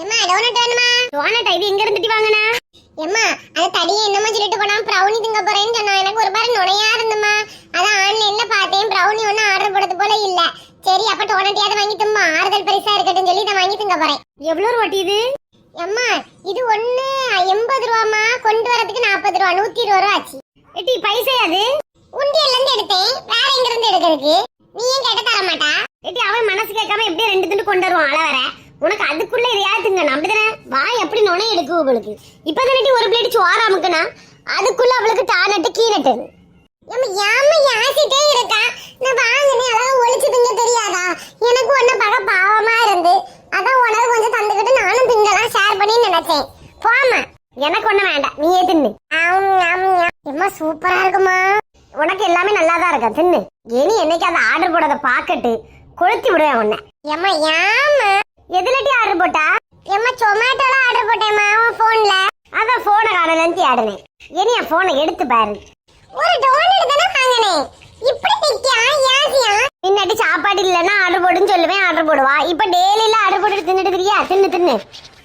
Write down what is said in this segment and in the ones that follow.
எம்மா டோனட் வேணுமா? டோனட் இது எங்க இருந்துட்டு வாங்குனா? எம்மா அது தடியே என்னமா சொல்லிட்டு போனா ப்ரௌனி திங்க போறேன்னு சொன்னா. எனக்கு ஒரு பாரு நுணையா இருந்தம்மா. அதான் ஆன்லைன்ல பார்த்தேன் ப்ரௌனி ஒண்ணு ஆர்டர் போடுறது போல இல்ல. சரி அப்ப டோனட்யாவது வாங்கி தும்மா, ஆறுதல் பரிசா இருக்கட்டும் சொல்லி நான் வாங்கி திங்க போறேன். எவ்வளவு ரூபாய் இது? எம்மா இது ஒண்ணு 80 ரூபாமா, கொண்டு வரதுக்கு 40 ரூபா, 120 ரூபா ஆச்சு. எட்டி பைசா அது? உண்டியல்ல இருந்து எடுத்தேன், வேற எங்க இருந்து எடுக்கிறதுக்கு? நீ ஏன் கேட்ட தர மாட்டா? எட்டி அவன் மனசு கேட்காம எப்படியே 2 துண்டு கொண்டு வருவான் அள வர. உனக்கு அதுக்குள்ள இதையாவது திங்க நம்புதுன வாய் எப்படி நுணை எடுக்கு உங்களுக்கு. இப்பதான் ஒரு பிளேட் சோறு அமுக்குனா அதுக்குள்ள அவளுக்கு டானட்டு கீனட்டு. ஏமா யாசிட்டே இருக்கா? நான் வாங்கினே அழகா ஒளிச்சு திங்க தெரியாதா? எனக்கு ஒண்ணு பார்க்க பாவமா இருந்து அதான் உனக்கு கொஞ்சம் தந்துக்கிட்டு நானும் திங்கலாம் ஷேர் பண்ணி நினைச்சேன். போமா, எனக்கு ஒண்ணு வேண்டாம், நீயே தின்னு. எம்மா சூப்பரா இருக்குமா? உனக்கு எல்லாமே நல்லாதான் இருக்கா, தின்னு. இனி என்னைக்காவது ஆர்டர் போடாத பாக்கெட்டு கொளுத்தி விடுவேன் உன்னை. எம்மா ஏமா எதுலட்டி ஆர்டர் போட்டா? எம்மா ஜொமேட்டோல ஆர்டர் போட்டேம்மா உன் போன்ல. அதான் போனை காணலன்னு ஆடுனேன். இனி என் போனை எடுத்து பாரு. ஒரு டோனட் தானே வாங்கினேன், இப்படி நிக்கா யாசியா? முன்னாடி சாப்பாடு இல்லைன்னா ஆர்டர் போடுன்னு சொல்லுவேன், ஆர்டர் போடுவா. இப்ப டெய்லியில ஆர்டர் போட்டு தின்னுட்டு தெரியா? தின்னு தின்னு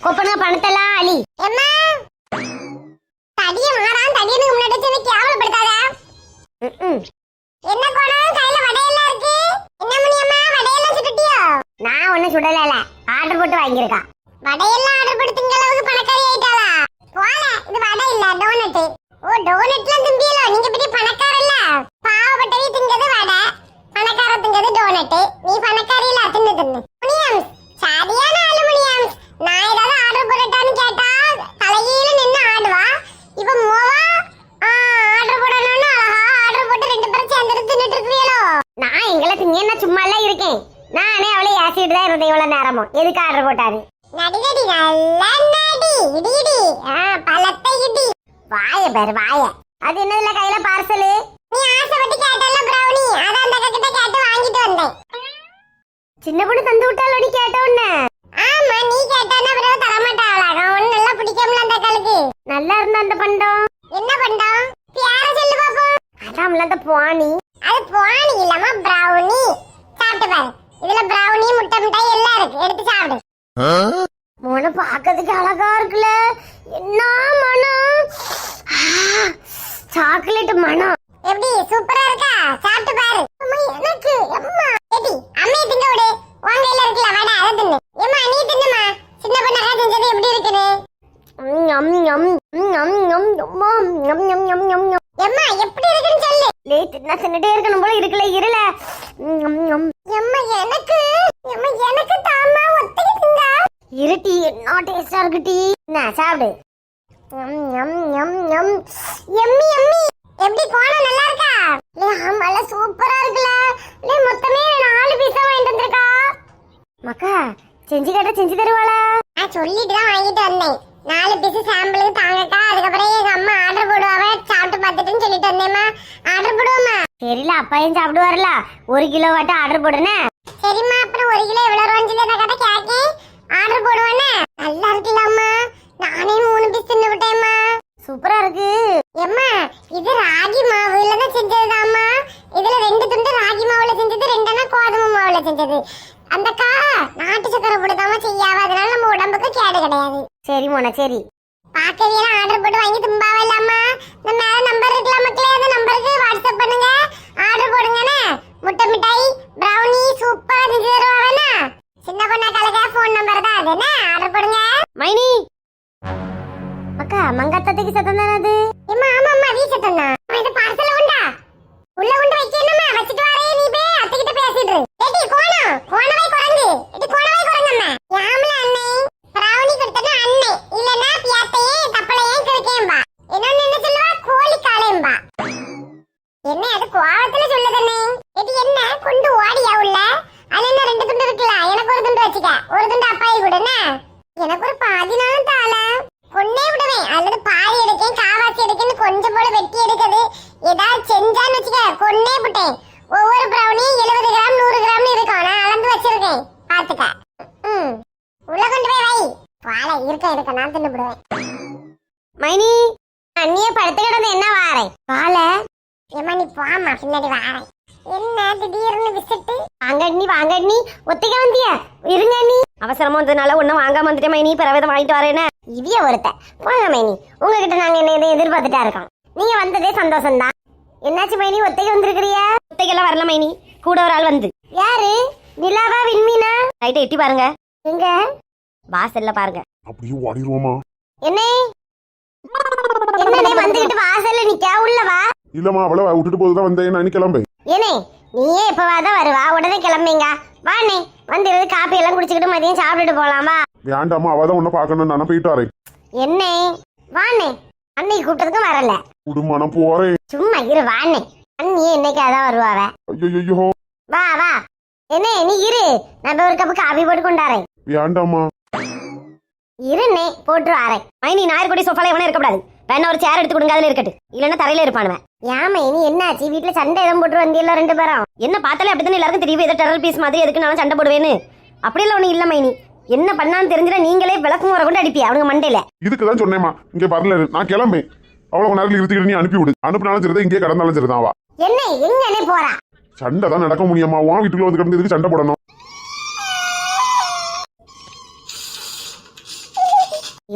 கொப்பனுங்க பணத்தெல்லாம் அழி. எம்மா தடிய மாறான், தடியனுக்கு முன்னாடி வச்சு கேவலப்படுத்தாத. என்ன கோணம் கையில வடையெல்லாம் இருக்கு? என்ன மணியம்மா வடையெல்லாம் சுட்டுட்டியோ? நான் ஒன்னும் சுடல, ஆர்டர் போட்டு வாங்கியிருக்கா. வடையெல்லாம் ஆர்டர் போட்டு திங்க அளவுக்கு பணக்காரி ஆயிட்டாளா? போல இது வடை இல்ல டோனட். ஓ டோனட்லாம் திம்பியலோ? நீங்க பெரிய பணக்கார இல்ல. பாவப்பட்டவி திங்கது வடை, பணக்கார திங்கது டோனட். நீ பணக்காரி இல்ல, தின்னு தின்னு. முனியம்ஸ் சரியான அலுமினியம்ஸ். நான் ஏதாவது ஆர்டர் போடட்டான்னு கேட்டா தலையில நின்னு ஆடுவா. இப்ப மோவா ஆர்டர் போடணும்னு அழகா ஆர்டர் போட்டு 2 பேரும் சேர்ந்து தின்னுட்டு இருக்கீங்களோ? நான் எங்களை திங்க சும்மா எல்லாம் இருக்கேன். நானே அவளை ஏசிட்டு தான் இருந்தேன் இவ்வளவு நேரமும். எதுக்கு ஆர்டர் போட்டாரு? நடிகடி நல்ல நடி, இடி இடி பழத்தை இடி. வாய பாரு வாய. அது என்னதுல கையில பார்சலு? நீ ஆசைப்பட்டு கேட்டல ப்ரௌனி, அத அந்த அக்கா கிட்ட கேட்டு வாங்கிட்டு வந்தேன். சின்ன பொண்ணு தந்து விட்டாலோடி கேட்ட உடனே? ஆமா நீ கேட்டானா பிறகு தர மாட்டாளா? ஒண்ணு நல்லா பிடிக்கும்ல அந்த அக்காளுக்கு. நல்லா இருந்தா அந்த பண்டம். என்ன பண்டம்? பேர சொல்லு பாப்போம். அதான்ல அந்த பாணி. அது பாணி இல்லமா ப்ரௌனி. சாப்பிட்டு பாரு, இதுல ப்ரௌனி முட்டை மிட்டாய் எல்லாம் இருக்கு, எடுத்து சாப்பிடு. மோன பாக்கிறதுக்கு அழகா இருக்குல்ல, என்ன மனம், சாக்லேட் மனம். எப்படி சூப்பரா இருக்கா? சாப்பிட்டு பாரு. அம்மா எனக்கு அம்மா ஏடி அம்மே திங்க விடு. உன் கையில இருக்குல வடை, அத தின்னு. ஏம்மா நீ தின்னுமா, சின்ன பொண்ணா செஞ்சது எப்படி இருக்குன்னு? எம்மா எப்படி இருக்குன்னு சொல்லு. தின்னுட்டே இருக்கணும் போல இருக்குல்ல இருல. எம்மா எனக்கு எனக்கு தாமா ஒத்தைக்கு திங்க. இருட்டி என்ன டேஸ்டா இருக்கு டீ. என்ன சாப்பிடு. எம்மி எம்மி எப்படி கோணம் நல்லா இருக்கா? ஆமால சூப்பரா இருக்குல. மொத்தமே 4 பீஸா வாங்கிட்டு வந்திருக்கா. மக்கா செஞ்சு கேட்டா செஞ்சு தருவாளா? நான் சொல்லிட்டு தான் வாங்கிட்டு வந்தேன். 4 பீஸ் சாம்பிளுக்கு தாங்கக்கா, அதுக்கப்புறம் எங்க அம்மா ஆர்டர் போடுவாங்க, சாப்பிட்டு பார்த்துட்டுன்னு சொல்லிட்டு வந்தேம்மா. ஆர்டர் போடுவோமா? தெரியல, அப்பாயும் சாப்பிடுவாருல. 1 கிலோ வாட்ட ஆர்டர் போடுனே. சரிம்மா, அப்புறம் 1 கிலோ எவ்வளவு ரூபான்னு சொல்லி அந்த கடை கேக்கேன், ஆர்டர் போடுவானே. நல்லா இருக்குல்லம்மா, நானே 3 பீஸ் தின்னு விட்டேம்மா. சூப்பரா இருக்கு. எம்மா இது ராகி மாவுல தான் செஞ்சதுதாம்மா. இதுல 2 துண்டு ராகி மாவுல செஞ்சது, 2 கோதுமை மாவுல செஞ்சது. அந்த கா நாட்டு சக்கரை போட்டுதாம செய்யாவ, அதனால நம்ம உடம்புக்கு கேடு கிடையாது. சரி மோன சரி. பாக்கவியெல்லாம் ஆர்டர் போட்டு வாங்கி தும்பாவ இல்லாமா? இந்த மேல நம்பர் இருக்குல்ல மக்களே, அந்த நம்பருக்கு வாட்ஸ்அப் பண்ணுங்க, ஆர்டர் போடுங்கண்ணே. முட்டை மிட்டாய் ப்ரௌனி சூப்பரா செஞ்சு தருவாங்கண்ணா. சின்ன பொண்ணா கலக்க ஃபோன் நம்பர் தான் அதுண்ணே, ஆர்டர் போடுங்க. மைனி அக்கா மங்காத்தத்தைக்கு சத்தம் தானே அது? ஏம்மா ஆமாம்மா வீ சத்தம் தான். இது பார்சல் உண்டா? உள்ள கொண்டு வைக்கணுமா? வச்சிட்டு வரே, நீ போய் அத்தைகிட்ட பேசிட்டு இரு. ஏடி கோணம் கோணவை குரங்கு, ஏடி கோணவை குரங்கம்மா. யாமல அண்ணே ப்ரௌனி கொடுத்தனா அண்ணே, இல்லனா பியாத்தையே தப்பளையே கிறுக்கேம்பா. இன்னொன்னு என்ன சொல்லுவா? கோழி காளேம்பா. என்ன அது கோவத்துல சொல்லுதண்ணே? ஏடி என்ன கொண்டு ஓடியா உள்ள? அதுல என்ன 2 துண்டு இருக்குல, எனக்கு 1 துண்டு வச்சுக்க, 1 துண்டு அப்பாயி கொடுண்ணே. எனக்கு ஒரு 14 தாள கொன்னே விடுவேன், அல்லது பாதி எடுக்கேன் காவாசி எடுக்கேன்னு கொஞ்சம் போல வெட்டி எடுக்குது. ஏதாவது செஞ்சான்னு வச்சுக்க கொன்னே விட்டேன். ஒவ்வொரு ப்ரௌனியும் 70 கிராம் 100 கிராம் இருக்கும், நான் அளந்து வச்சிருக்கேன் பாத்துக்க. உள்ள கொண்டு போய் வை. வாழை இருக்க நான் தின்னு விடுவேன். மைனி அண்ணிய படுத்து கிடந்து என்ன வாரேன் வாழ. ஏமா நீ போமா, பின்னாடி வாரேன். என்ன திடீர்னு விசிட்டு? வாங்க நீ ஒத்திக்க வந்திய இருங்க நீ அவசரமா வந்ததுனால ஒன்னும் வாங்காம வந்துட்டேன் மைனி பிறவை வாங்கிட்டு வரேன்னு இவிய ஒருத்த போங்க மைனி உங்ககிட்ட நாங்க என்ன எதுவும் எதிர்பார்த்துட்டா இருக்கோம் நீங்க வந்ததே சந்தோஷம் தான் என்னாச்சு மைனி ஒத்தைக்கு வந்திருக்கிறிய ஒத்தைக்கெல்லாம் வரல மைனி கூட ஒரு ஆள் வந்து யாரு நிலாவா விண்மீனா நைட்டை எட்டி பாருங்க எங்க வாசல்ல பாருங்க அப்படியே ஓடிடுவோமா? என்ன என்னனே வந்துகிட்டு வாசல்ல நிக்க உள்ள வா இல்லம்மா அவளை விட்டுட்டு போதுதான் வந்தேன் நான் கிளம்பேன். ஏனே நீயே எப்பவாதான் வருவா உடனே கிளம்பீங்க வாண்ணே வந்து காப்பி எல்லாம் குடிச்சுக்கிட்டு மதியம் சாப்பிட்டுட்டு போலாம் வா வேண்டாமா அவதான் உன்ன பாக்கணும் நான் போயிட்டு வரேன். என்னே வாண்ணே அன்னைக்கு கூப்பிட்டதுக்கும் வரல குடும்பம் நான் போறேன். சும்மா இரு வாண்ணே அண்ணியே என்னைக்கு அதான் வருவாவ ஐயோ வா வா என்னே நீ இரு நான் போய் ஒரு கப்பு காபி போட்டு கொண்டாரேன் வேண்டாமா இருண்ணே போட்டு வரேன் மைனி நாயர்கொடி சோஃபால எவனே இருக்கக்கூடாது வேணா ஒரு சேர் எடுத்து கொடுங்க அதுல இருக்கட்டு இல்லன்னா தரையில இருப்பானுவன் ஏன் மைனி என்னாச்சு வீட்டுல சண்டை எதுவும் போட்டு வந்தியல்ல ரெண்டு பேரும் என்ன பார்த்தாலே அப்படித்தானே எல்லாருக்கும் தெரியும் ஏதோ டெரர் பீஸ் மாதிரி எதுக்கு நான் சண்டை போடுவேன்னு அப்படியெல்லாம் ஒண்ணு இல்ல மைனி என்ன பண்ணான்னு தெரிஞ்சுனா நீங்களே விளக்கும் வர கொண்டு அடிப்பியா அவனுங்க மண்டையில இதுக்குதான் சொன்னேம்மா இங்க வரல நான் கிளம்பேன். அவ்வளவு நேரத்தில் இருந்துக்கிட்டு நீ அனுப்பி விடு. அனுப்பினாலும் சரிதான் இங்கே கடந்தாலும் சரிதான். வா என்ன எங்கனே போறா சண்டை தான் நடக்க முடியுமா? உன் வீட்டுக்குள்ள வந்து கிடந்து இதுக்கு சண்டை போடணும்.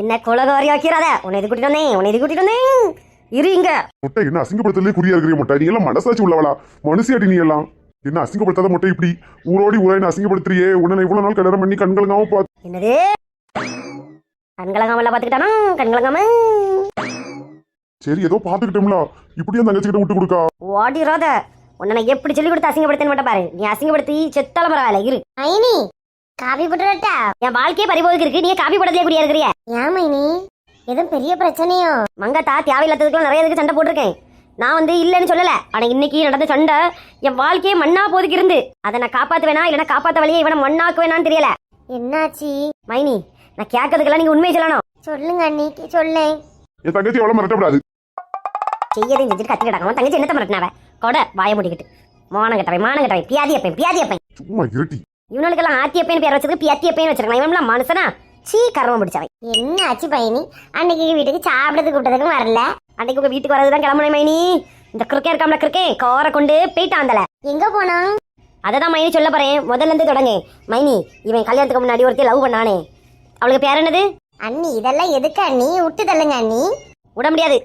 என்ன குலகாரி ஆக்கிறாத உன்னை இது கூட்டிட்டு வந்தேன் இரு இங்க முட்டை என்ன அசிங்கப்படுத்தலே குறியா இருக்கிற முட்டை? நீ எல்லாம் மனசாட்சி உள்ளவளா? மனுஷியாட்டி நீ எல்லாம் என்ன அசிங்கப்படுத்தாத முட்டை இப்படி ஊரோடி ஊராய் அசிங்கப்படுத்துறியே? உன்னை இவ்வளவு நாள் கல்யாணம் பண்ணி கண்கலங்காம பார்த்து என்னது கண்கலங்காம பாத்துக்கிட்டானா கண்கலங்காம சரி ஏதோ பாத்துக்கிட்டோம்ல இப்படியே தங்கச்சிக்கிட்ட விட்டு கொடுக்கா ஓடிராத உன்னை நான் எப்படி சொல்லி கொடுத்து அசிங்கப்படுத்தேன்னு மட்டும் பாரு நீ அசிங்கப்படுத்தி செத்தால பரவாயில்ல இரு மைனி காபி போட்டுட்டா என் வாழ்க்கையே பறிபோதுக்கு இருக்கு நீ காபி போடலையே கூடியா இருக்கிறிய ஏன் மைனி எதுவும் பெரிய பிரச்சனையோ மங்கத்தா தேவையில்லாததுக்குலாம் நிறைய இதுக்கு சண்டை போட்டிருக்கேன் நான் வந்து இல்லைன்னு சொல்லல ஆனா இன்னைக்கு நடந்த சண்டை என் வாழ்க்கையே மண்ணா போதுக்கு இருந்து அதை நான் காப்பாத்துவேனா இல்லைன்னா காப்பாத்த வழியே இவனை மண்ணாக்கு வேணான்னு தெரியல என்னாச்சு மைனி நான் கேட்கறதுக்கெல்லாம் நீங்க உண்மையை சொல்லணும் சொல்லுங்க அன்னைக்கு சொல்ல என் தங்கச்சி எவ்வளவு மிரட்டப்படாது செய்யதையும் செஞ்சுட்டு கத்தி கிடக்காம தங்கச்சி என்னத்த மிரட்டினாவ கொட வாய முடிக்கிட்டு மானங்கட்டவை பியாதியப்பேன் சும்மா இருட்டி இவனுக்கெல்லாம் ஆத்தியப்பேன் பேர் வச்சதுக்கு பியாத்தியப்பேன் வச்சிருக்கான் இவன் மனுஷனா சீ கர்மம் பிடிச்சவன் என்ன ஆச்சு பையனி அன்னைக்கு வீட்டுக்கு சாப்பிடறதுக்கு கூப்பிட்டதுக்கும் வரல அன்னைக்கு உங்க வீட்டுக்கு வரதுதான் கிளம்புனே மைனி இந்த கிறுக்கே இருக்காமல கிறுக்கே காரை கொண்டு போயிட்டாந்தல எங்க போனா அததான் மைனி சொல்ல போறேன் முதல்ல இருந்து தொடங்க மைனி இவன் கல்யாணத்துக்கு முன்னாடி ஒருத்தி லவ் பண்ணானே அவளுக்கு பேர் என்னது அண்ணி இதெல்லாம் எதுக்கு அண்ணி விட்டு தள்ளுங்க அண்ணி விட முடியாது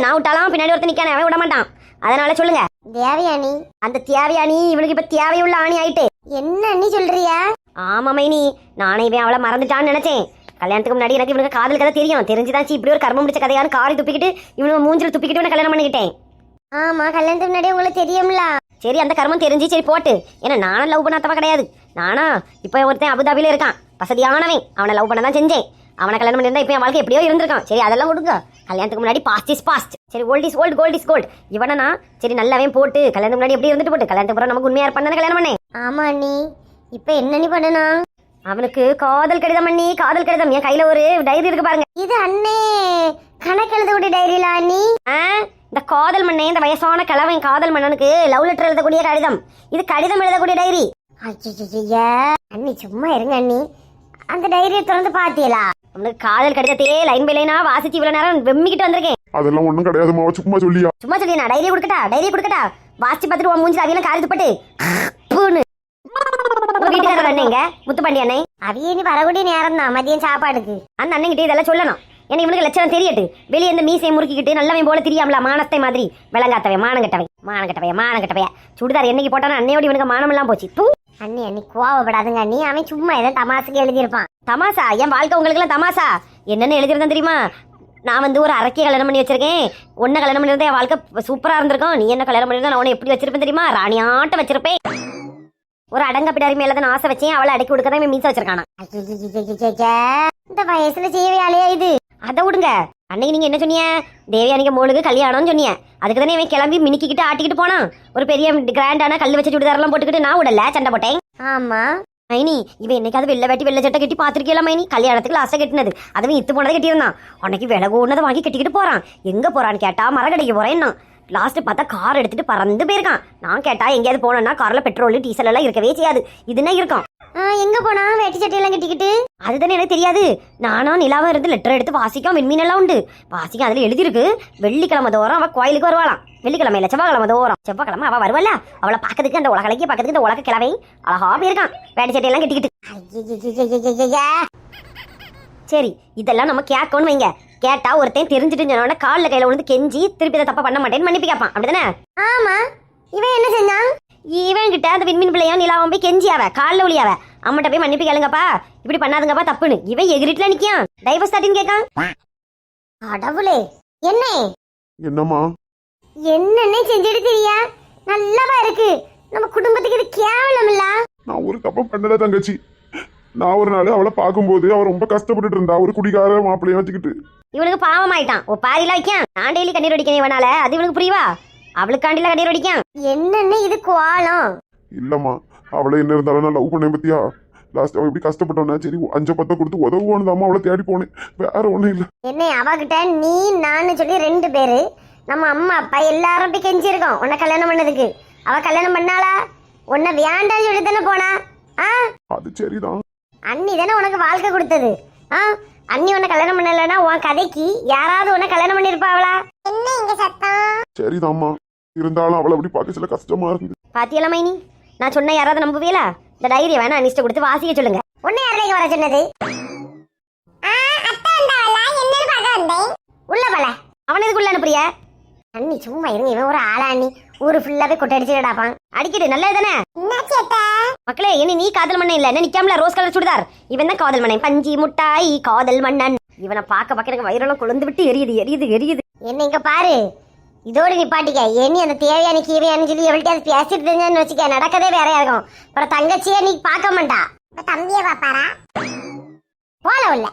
நான் விட்டாலாம் பின்னாடி ஒருத்தர் நிக்கானே அவன் விட மாட்டான் அதனால சொல்லுங்க தேவயானி அந்த தேவயானி இவனுக்கு இப்ப தேவையுள்ள ஆணி ஆயிட்டு என்ன அண்ணி சொல்றியா ஆமா மைனி நானே இவன் அவளை மறந்துட்டான்னு நினைச்சேன் கல்யாணத்துக்கு முன்னாடி எனக்கு இவனுக்கு காதல் கதை தெரியும் தெரிஞ்சுதான் இப்படி ஒரு கர்மம் முடிச்ச கதையான்னு காரி துப்பிக்கிட்டு இவனு மூஞ்சில் துப்பிக்கிட்டு இவனை கல்யாணம் பண்ணிக்கிட்டேன் ஆமா கல்யாணத்துக்கு முன்னாடி உங்களுக்கு தெரியும்ல சரி அந்த கர்மம் தெரிஞ்சு சரி போட்டு ஏன்னா நானும் லவ் பண்ணாதவ கிடையாது நானா இப்ப ஒருத்தன் அபுதாபில இருக்கான் வசதியானவன் அவனை லவ் பண்ண தான் செஞ்சேன் அவனை கல்யாணம் பண்ணியிருந்தா இப்போ என் வாழ்க்கை எப்படியோ இருந்திருக்கான் சரி அதெல்லாம் கொடுங்க கல்யாணத்துக்கு முன்னாடி பாஸ்ட் இஸ் பாஸ்ட் சரி old is old gold is gold இவனா சரி நல்லாவே போட்டு கல்யாணத்துக்கு முன்னாடி எப்படி இருந்துட்டு போட்டு கல்யாணத்துக்கு அப்புறம் நமக்கு உண்மையா இருப்பான் கல்யாணம் பண்ணேன் ஆமா அண்ணி இப்போ என்ன நீ பண்ணனா அவனுக்கு காதல் கடிதம் அண்ணி காதல் கடிதம் என் கையில ஒரு டைரி இருக்கு பாருங்க இது அண்ணே கணக்கு எழுதக்கூடிய டைரியில அண்ணி இந்த காதல் மண்ணே இந்த வயசான கிழவன் காதல் மன்னனுக்கு லவ் லெட்டர் எழுதக்கூடிய கடிதம் இது கடிதம் எழுதக்கூடிய டைரி அண்ணி சும்மா இருங்க அண்ணி அந்த டைரியை திறந்து பாத்தீங்களா அவனுக்கு காதல் கடிதத்தையே லைன் பை லைனா வாசிச்சு இவ்வளவு நேரம் வெம்மிக்கிட்டு வந்திருக்கேன் அதெல்லாம் ஒண்ணும் கிடையாதுமா சும்மா சொல்லியா நான் டைரி கொடுக்கட்டா வாசிச்சு பார்த்துட்டு உன் மூஞ்சி அவியெல்லாம் காரித்து பட்டு பூன்னு வீட்டுக்காரர் அண்ணேங்க முத்துப்பாண்டி அண்ணே அவிய நீ வரக்கூடிய நேரம் தான் மதியம் சாப்பாடுக்கு அந்த அண்ணங்கிட்ட இதெல்லாம் சொல்லணும் ஏன்னா இவனுக்கு லட்சணம் தெரியட்டு வெளியே இந்த மீசையை முறுக்கிக்கிட்டு நல்லவன் போல தெரியாமல மானத்தை மாதிரி விளங்காத்தவை மானங்கட்டவைய சுடிதார் என்னைக்கு போட்டானோ அன்னையோட இவனுக்கு மானம் எல்லாம் போச்சு தூ அண்ணி கோவப்படாதுங்க அண்ணி அவன் சும்மா ஏதோ தமாசுக்கு எழுதியிருப்பான் தமாசா என் வாழ்க்கை உங்களுக்கு எல்லாம் தமாசா என்னன்னு எழுதியிருந்தேன் தெரியுமா நான் வந்து ஒரு அரக்கிய கல்யாணம் பண்ணி வச்சிருக்கேன் ஒன்ன கல்யாணம் பண்ணியிருந்தேன் என் வாழ்க்கை சூப்பரா இருந்திருக்கும் நீ என்ன கல்யாணம் பண்ணியிருந்தா நான் உன்னை எப்படி வச்சிருப்பேன் தெரியுமா ராணியாட்ட வச்சிருப்பேன் ஒரு அடங்க பிடாரி மேல தான் ஆசை வச்சேன் அவளை அடக்கி கொடுக்கதான் மீச வச்சிருக்கானா இந்த வயசுல செய்ய வேலையா இது அதை விடுங்க அன்னைக்கு நீங்க என்ன சொன்னீங்க தேவயானிக்கு மோளுக்கு கல்யாணம்னு சொன்னீங்க அதுக்கு தானே அவன் கிளம்பி மினிக்கிட்டு ஆட்டிக்கிட்டு போனான் ஒரு பெரிய கிராண்டான கல் வச்ச சுடிதாரெல்லாம் போட்டுக்கிட்டு நான் விடல சண்டை போட்டேன் ஆமா மைனி இவன் என்னைக்காவது வெள்ளை சட்டை கட்டி பாத்திருக்கீங்களா மைனி கல்யாணத்துக்கு லாஸ்டா கட்டினது அதுவும் இத்து போனதை கட்டியிருந்தான் உனக்கு விலை கூடதை வாங்கி கட்டிக்கிட்டு போறான் எங்க போறான்னு கேட்டா மரக்கடைக்கு போறேன்னா லாஸ்ட் பார்த்தா கார் எடுத்துட்டு பறந்து போயிருக்கான். நான் கேட்டா எங்கேயாவது போனோம்னா கார்ல பெட்ரோல் டீசல் எல்லாம் இருக்கவே செய்யாது, இதுன்னா இருக்கும். எங்க போனா வேட்டி சட்டையெல்லாம் கட்டிக்கிட்டு? அதுதானே எனக்கு தெரியாது. நானும் நிலாவும் இருந்து லெட்டர் எடுத்து வாசிக்கும் விண்மீன் எல்லாம் உண்டு வாசிக்கும். அதுல எழுதிருக்கு வெள்ளிக்கிழமை தோறும் அவ கோயிலுக்கு வருவாளாம். வெள்ளிக்கிழமை இல்ல செவ்வாய்க்கிழமை தோறும். செவ்வாய்க்கிழமை அவ வருவாள, அவளை பாக்கிறதுக்கு அந்த உலகலைக்கு பாக்கிறதுக்கு இந்த உலக கிழவை அழகா போயிருக்கான் வேட்டி சட்டையெல்லாம் கட்டிக்கிட்டு. சரி இதெல்லாம் நம்ம கேட்கணும்னு வைங்க. கேட்டா ஒருத்தையும் தெரிஞ்சுட்டு சொன்னோட காலில் கையில விழுந்து கெஞ்சி திருப்பி இதை தப்பா பண்ண மாட்டேன்னு மன்னிப்பு கேட்பான், அப்படிதானே? ஆமா. இவன் என்ன செஞ்சான்? இவன் கிட்ட அந்த விண்மீன் பிள்ளையா நிலாவும் போய் கெஞ்சியாவ காலில் ஒளியாவ அம்மட்ட போய் மன்னிப்பு கேளுங்கப்பா, இப்படி பண்ணாதுங்கப்பா தப்புன்னு. இவன் எகிரிட்ல நிக்கான் டைவர்ஸ் தாட்டின்னு கேட்கான். கடவுளே, என்ன என்னம்மா என்னன்னே செஞ்சுட்டு தெரியா? நல்லாவா இருக்கு. நம்ம குடும்பத்துக்கு இது கேவலம் இல்ல. நான் ஒரு தப்பம் பண்ணல தங்கச்சி. நான் ஒரு நாள் அவளை பார்க்கும்போது அவ ரொம்ப கஷ்டப்பட்டுட்டு இருந்தா, ஒரு குடிகார மாப்பிள்ளைய வச்சுக்கிட்டு. இவனுக்கு பாவம் ஆயிட்டான். ஓ பாதிலாம் வைக்கான். நான் டெய்லி கண்ணீர் அடிக்கணும் இவனால, அது இவனுக்கு புரியுவா? அவளுக்காண்டில கண்ணீர் அடிக்கான். என்னன்னு இது கோலம்? இல்லம்மா, அவளை என்ன இருந்தாலும் நான் லவ் பண்ணேன் பத்தியா. லாஸ்ட் அவ இப்படி கஷ்டப்பட்டோன்னா சரி 5-10 கொடுத்து உதவுவானு தான் அவளை தேடி போனேன், வேற ஒண்ணும் இல்ல. என்ன அவகிட்ட நீ நான் சொல்லி 2 பேரு நம்ம அம்மா அப்பா எல்லாரும் போய் கெஞ்சிருக்கோம் உன்னை கல்யாணம் பண்ணதுக்கு. அவ கல்யாணம் பண்ணாளா? உன்னை வேண்டான்னு சொல்லி தானே போனா? அது சரிதான். அண்ணி தானே உனக்கு வாழ்க்கை கொடுத்தது. அண்ணி உன்னை கல்யாணம் பண்ணலன்னா உன் கதைக்கு யாராவது உன்னை கல்யாணம் பண்ணிருப்பாவளா? என்ன இங்க சத்தம்? சரிதாம்மா, இருந்தாலும் அவளை அப்படி பார்க்க சில கஷ்டமா இருந்து. பாத்தியல மைனி, நான் சொன்ன யாராவது நம்புவீங்களா? இந்த டைரியை வேணா அனிஷ்ட கொடுத்து வாசிக்க சொல்லுங்க. உன்னை யாரையும் வர சொன்னது? அத்தை வந்தாவளா? என்னன்னு பார்க்க வந்தேன். உள்ள பல அவன் எதுக்குள்ள அனுப்புறிய? அண்ணி சும்மா இருங்க, இவன் ஒரு ஆளா அண்ணி ஊரு ஃபுல்லாவே கொட்டை அடிச்சுடாப்பான். அடிக்கட்டு நல்லது தானே மக்களே. என்ன நீ காதல் மண்ணன் இல்ல என்ன நிக்காமல ரோஸ் கலர் சுடிதார். இவன் தான் காதல் மண்ணன், பஞ்சி முட்டாய் காதல் மன்னன். இவனை பார்க்க எனக்கு வயிறெல்லாம் கொழுந்து விட்டு எரியுது. என்ன இங்க பாரு, இதோட நிப்பாட்டிக்க. ஏனி அந்த தேவையான கீவையானு சொல்லி எவள்கிட்ட அது பேசிட்டு இருந்தேன்னு வச்சுக்க நடக்கதே வேறையா இருக்கும். அப்புறம் தங்கச்சியே நீ பார்க்க மாட்டா, தம்பிய பாப்பாரா? போல உள்ள.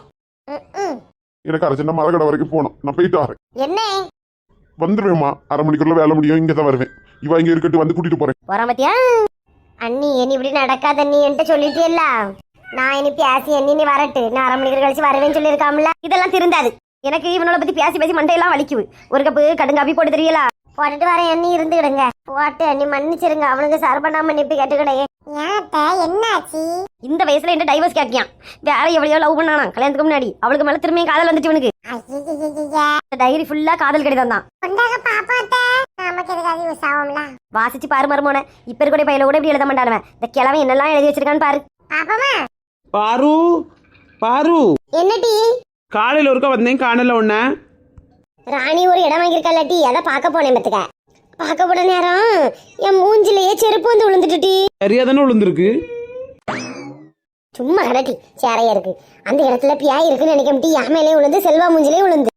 எனக்கு அர்ஜென்டா மரக்கடை வரைக்கும் போகணும், நான் போயிட்டு வரேன். என்ன வந்துருவேம்மா, 1/2 மணிக்குள்ள வேலை முடியும், இங்கதான் வருவேன். இவ இங்க இருக்கட்டு, வந்து கூட்டிட்டு போறேன். போற பத்தியா? அண்ணி இனி இப்படி நடக்காத நீ என்கிட்ட சொல்லிட்டேல்ல. நான் இனி பேசி நீ வரட்டு, நான் 1/2 மணிக்கு கழிச்சு வருவேன்னு சொல்லியிருக்காமல. இதெல்லாம் திருந்தாது. எனக்கு இவனோட பத்தி பேசி மண்டையெல்லாம் வலிக்குது. ஒரு கப்பு கடுங்காப்பி போட்டு தெரியல போட்டுட்டு வரேன். அண்ணி இருந்துக்கிடுங்க போட்டு அண்ணி மன்னிச்சிருங்க. அவனுக்கு சர்பனா மன்னிப்பு கேட்டுக்கிடையே. என்னாச்சு? இந்த வயசுல என்ன டைவர்ஸ் கேட்கியான். வேற எவ்வளையோ லவ் பண்ணானா கல்யாணத்துக்கு முன்னாடி. அவளுக்கு மேல திரும்பியும் காதல் வந்துச்சு இவனுக்கு. டைரி ஃபுல்லா காதல் கடிதம் தான். வாசிச்சு பாரு மருமோன. இப்ப இருக்க பையில கூட இப்படி எழுத மாட்டானுவன். இந்த கிழவன் என்னெல்லாம் எழுதி வச்சிருக்கான்னு பாரு. பாரு பாரு, என்னடி காலையில ஒருக்கா வந்தேன் காணல ஒண்ண. ராணி ஒரு இடம் வாங்கியிருக்கா டீ, அதை பார்க்க போனேன். பத்துக்க பார்க்க போன நேரம் என் மூஞ்சிலேயே செருப்பு வந்து விழுந்துட்டுடி. சரியா தானே விழுந்திருக்கு. சும்மா கடட்டி சேரையா இருக்கு. அந்த இடத்துல பியாய் இருக்குன்னு நினைக்க முடியும். யாமையிலே விழுந்து செல்வா மூஞ்சிலே விழுந்து.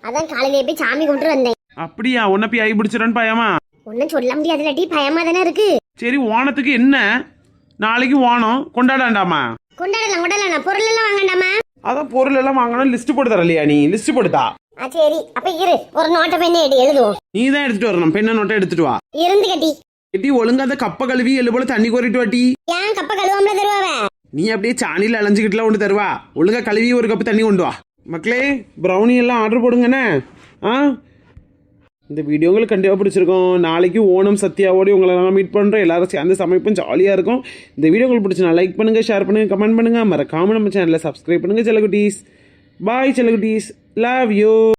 அதான் காலையிலே போய் சாமி கும்பிட்டு வந்தேன். அப்படியா? உன்ன போய் ஐ பிடிச்சிடன்னு பயமா? ஒன்னும் சொல்ல முடியாதுல டீ, பயமா தானே இருக்கு. சரி ஓணத்துக்கு என்ன, நாளைக்கு ஓணம் கொண்டாடாண்டாமா? கொண்டாடலாம் பொருள் எல்லாம் வாங்கண்டாமா? அதான் பொருள் எல்லாம் வாங்கணும், லிஸ்ட் போட்டு தரலையா? நீ லிஸ்ட் போட்டுதா? சரி அப்ப இரு, ஒரு நோட்டை பெண்ணை எழுதுவோம். நீ தான் எடுத்துட்டு வரணும், பெண்ணை நோட்டை எடுத்துட்டு வா. இருந்து கட்டி கட்டி ஒழுங்கா அந்த கப்ப கழுவி எழு போல தண்ணி கோரிட்டு வாட்டி. ஏன் கப்ப கழுவாமல தருவாவ? நீ அப்படியே சாணியில அலைஞ்சுக்கிட்டுலாம் ஒன்று தருவா. ஒழுங்கா கழுவி ஒரு கப்பு தண்ணி கொண்டு வா. மக்களே ப்ரௌனி எல்லாம் ஆர்டர் போடுங்கண்ணே. இந்த வீடியோ உங்களுக்கு கண்டிப்பாக பிடிச்சிருக்கோம். நாளைக்கு ஓணம் சத்யாவோடு உங்களை நான் மீட் பண்ணுறோம். எல்லாரும் சேர்ந்து சமைப்பும் ஜாலியாக இருக்கும். இந்த வீடியோ உங்களுக்கு பிடிச்சினா லைக் பண்ணுங்கள், ஷேர் பண்ணுங்கள், கமெண்ட் பண்ணுங்கள். மறக்காம நம்ம சேனலில் சப்ஸ்கிரைப் பண்ணுங்கள். செல்லகுட்டீஸ் பாய். செல்லகுட்டீஸ் லவ் யூ.